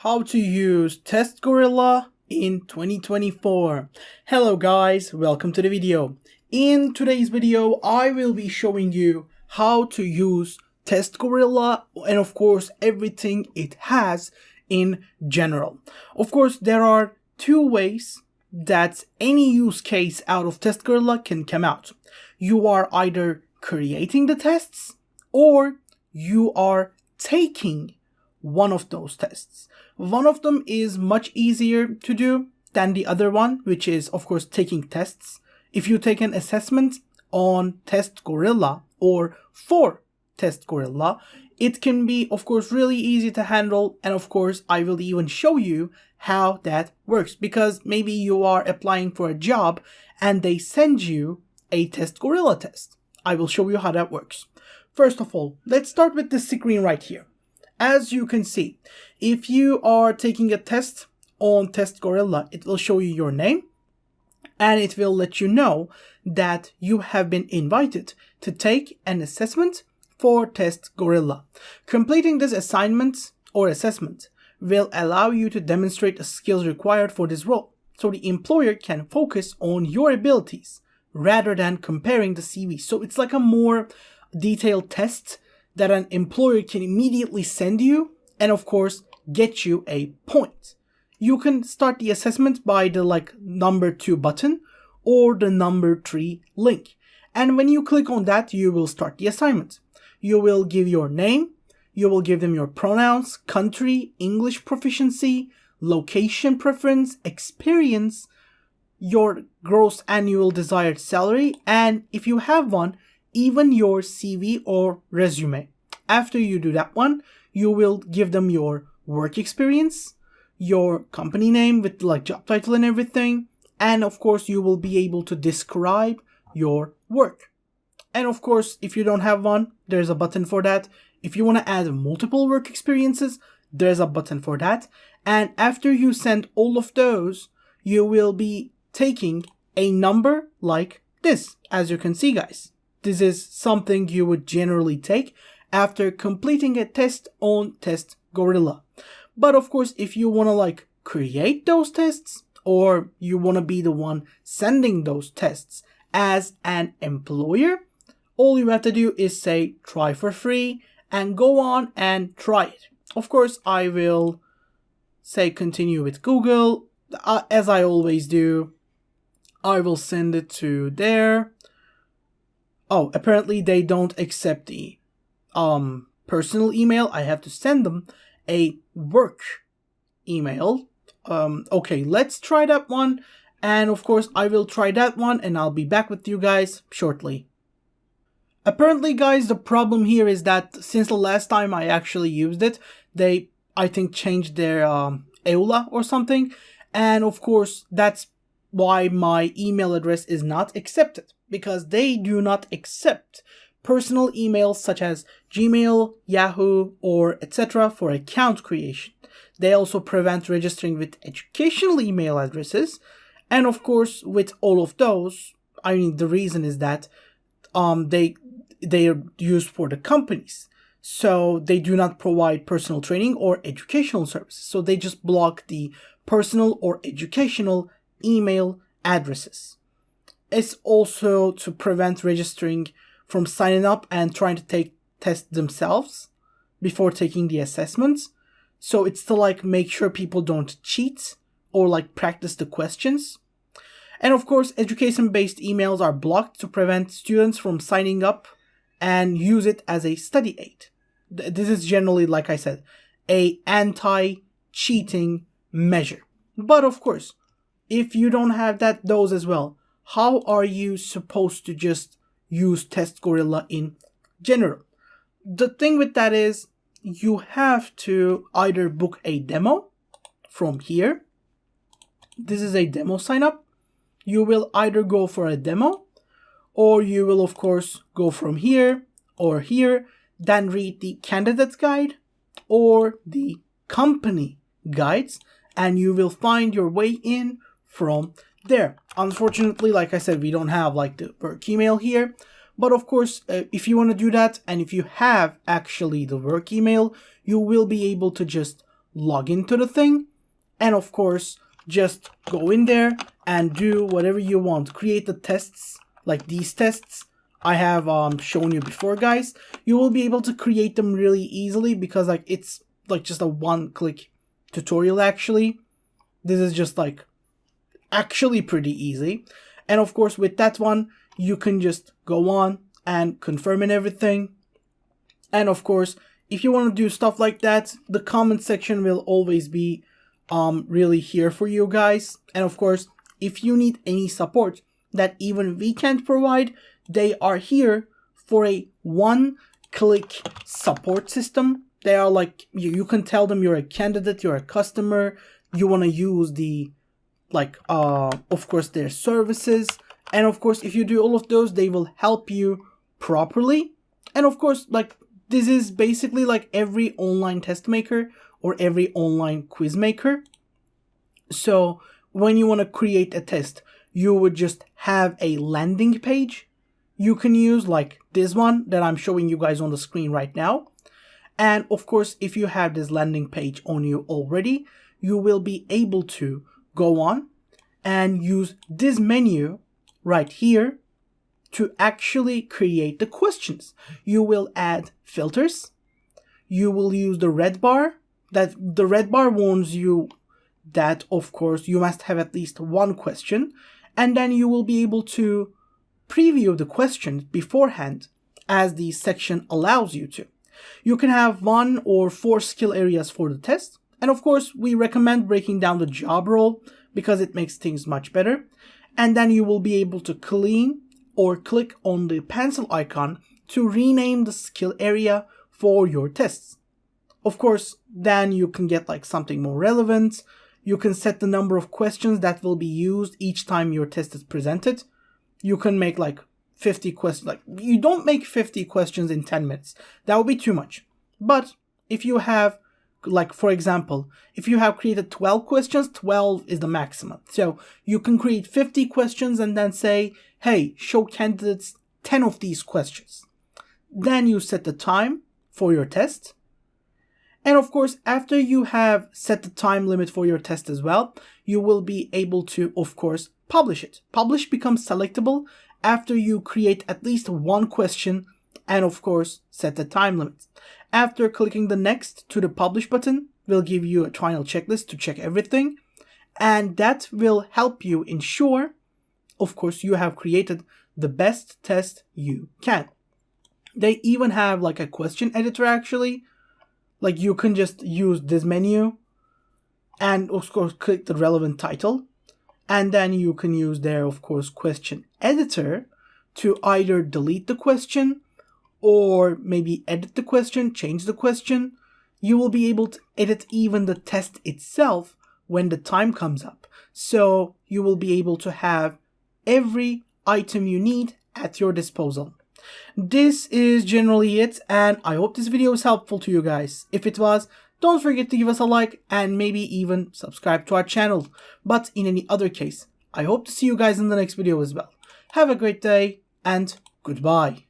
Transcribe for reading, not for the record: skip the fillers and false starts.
How to use Testgorilla in 2024. Hello guys, welcome to the video. In today's video, I will be showing you how to use Testgorilla and of course everything it has in general. Of course, there are two ways that any use case out of Testgorilla can come out. You are either creating the tests or you are taking one of those tests. One of them is much easier to do than the other one, which is of course taking tests. If you take an assessment on Testgorilla or for Testgorilla, it can be of course really easy to handle, and of course I will even show you how that works, because maybe you are applying for a job and they send you a Testgorilla test. I will show you how that works. First of all, let's start with this screen right here. As you can see, if you are taking a test on Testgorilla, it will show you your name and it will let you know that you have been invited to take an assessment for Testgorilla. Completing this assignment or assessment will allow you to demonstrate the skills required for this role, so the employer can focus on your abilities rather than comparing the CV. So it's like a more detailed test that an employer can immediately send you and of course get you a point. You can start the assessment by the number 2 button or the number 3 link. And when you click on that, you will start the assignment. You will give your name, you will give them your pronouns, country, English proficiency, location preference, experience, your gross annual desired salary, and if you have one, even your CV or resume. After you do that one, you will give them your work experience, your company name with job title and everything, and of course you will be able to describe your work. And of course, if you don't have one, there's a button for that. If you want to add multiple work experiences, there's a button for that. And after you send all of those, you will be taking a number like this. As you can see, guys, this is something you would generally take after completing a test on Testgorilla. But of course, if you want to create those tests, or you want to be the one sending those tests as an employer, all you have to do is say try for free and go on and try it. Of course, I will say continue with Google, as I always do. I will send it to there. Oh, apparently they don't accept the personal email. I have to send them a work email. Okay, let's try that one. And of course, I will try that one and I'll be back with you guys shortly. Apparently, guys, the problem here is that since the last time I actually used it, they, I think, changed their EULA or something. And of course, that's why my email address is not accepted, because they do not accept personal emails such as Gmail, Yahoo, or etc. for account creation. They also prevent registering with educational email addresses. And of course, with all of those, I mean, the reason is that they are used for the companies. So they do not provide personal training or educational services. So they just block the personal or educational email addresses. It's also to prevent registering from signing up and trying to take tests themselves before taking the assessments. So it's to make sure people don't cheat or practice the questions. And of course, education-based emails are blocked to prevent students from signing up and use it as a study aid. This is generally, like I said, a anti-cheating measure. But of course, if you don't have those as well, how are you supposed to just use Testgorilla in general? The thing with that is you have to either book a demo from here. This is a demo sign up. You will either go for a demo, or you will of course go from here or here, then read the candidate's guide or the company guides, and you will find your way in from there. Unfortunately, like I said, we don't have the work email here, but of course, if you want to do that, and if you have actually the work email, you will be able to just log into the thing, and of course just go in there and do whatever you want. Create the tests, like these tests I have shown you before, guys. You will be able to create them really easily because like it's like just a one-click tutorial. Actually, this is just like actually pretty easy. And of course with that one you can just go on and confirm and everything. And of course if you want to do stuff like that, the comment section will always be really here for you guys. And of course if you need any support that even we can't provide, they are here for a one-click support system. They are like, you can tell them you're a candidate, you're a customer, you want to use the of course their services, and of course if you do all of those, they will help you properly. And of course like this is basically like every online test maker or every online quiz maker. So when you want to create a test, you would just have a landing page you can use, like this one that I'm showing you guys on the screen right now. And of course if you have this landing page on you already, you will be able to go on and use this menu right here to actually create the questions. You will add filters. You will use the red bar. That the red bar warns you that of course you must have at least one question, and then you will be able to preview the questions beforehand as the section allows you to. You can have 1 or 4 skill areas for the test. And of course, we recommend breaking down the job role because it makes things much better. And then you will be able to clean or click on the pencil icon to rename the skill area for your tests. Of course, then you can get like something more relevant. You can set the number of questions that will be used each time your test is presented. You can make like 50 questions. Like, you don't make 50 questions in 10 minutes. That would be too much. But if you have, like for example, if you have created 12 questions, 12 is the maximum. So you can create 50 questions and then say, hey, show candidates 10 of these questions. Then you set the time for your test. And of course, after you have set the time limit for your test as well, you will be able to, of course, publish it. Publish becomes selectable after you create at least one question and of course set the time limit. After clicking the next to the publish button, will give you a final checklist to check everything, and that will help you ensure, of course, you have created the best test you can. They even have like a question editor actually. Like you can just use this menu and of course click the relevant title. And then you can use there, of course, question editor to either delete the question or maybe edit the question, change the question. You will be able to edit even the test itself when the time comes up. So you will be able to have every item you need at your disposal. This is generally it, and I hope this video was helpful to you guys. If it was, don't forget to give us a like and maybe even subscribe to our channel. But in any other case, I hope to see you guys in the next video as well. Have a great day and goodbye.